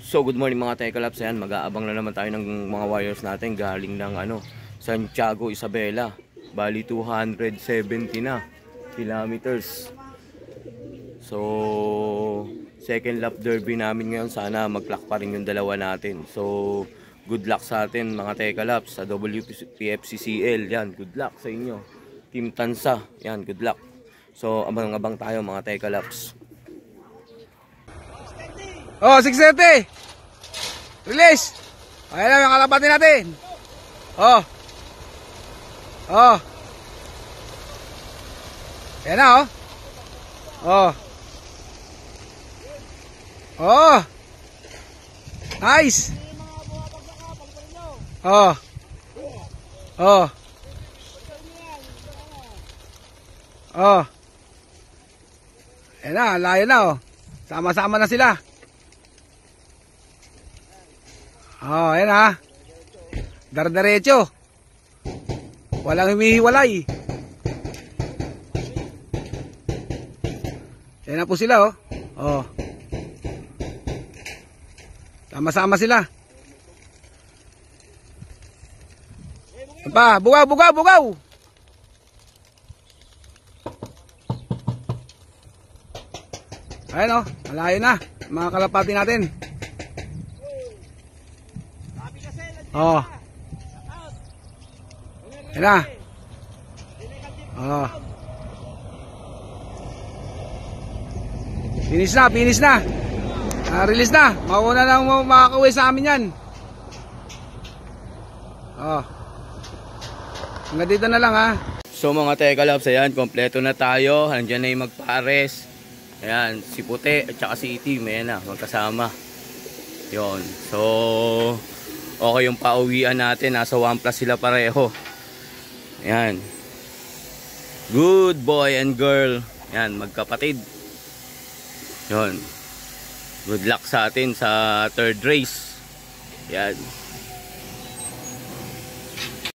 So good morning mga Tekalaps. Ayan, mag-aabang na naman tayo ng mga warriors natin galing ng Santiago, Isabela. Bali 270 na kilometers. So second lap derby namin ngayon. Sana mag-clock pa rin yung dalawa natin. So good luck sa atin mga Tekalaps sa WPFCCL. Yan, good luck sa inyo. Team Tansa, yan, good luck. So abang-abang tayo mga Tekalaps. Oh, 630. Release. Ayan na yung kalabatin natin. Oh. Oh. Ayan na, oh. Oh. Oh. Nice. Oh. Oh. Oh. Ayan na, layo na, oh. Sama-sama na sila. Oh, ayan ha. Dar-diretso. Walang humihiwalay. Ayan na po sila, oh. Oh. Sama-sama sila. Pa, bugaw, bugaw, bugaw. Ayan, oh. Malayo na. Mga kalapati natin. Oh. Ayan na. Oh. Finish na, finish na. Release na. Mauna lang makakauwi sa amin yan. Oh. Hanggang dito na lang ha. So mga Tekalaps, ayan, kompleto na tayo. Nandiyan na yung magpares. Ayan, si Puti at saka si Itim. Ayan na, magkasama. Yon. So okay yung pauwian natin, nasa 1+ sila pareho. Ayan. Good boy and girl. Ayan, magkapatid. Yon. Good luck sa atin sa third race. Ayan.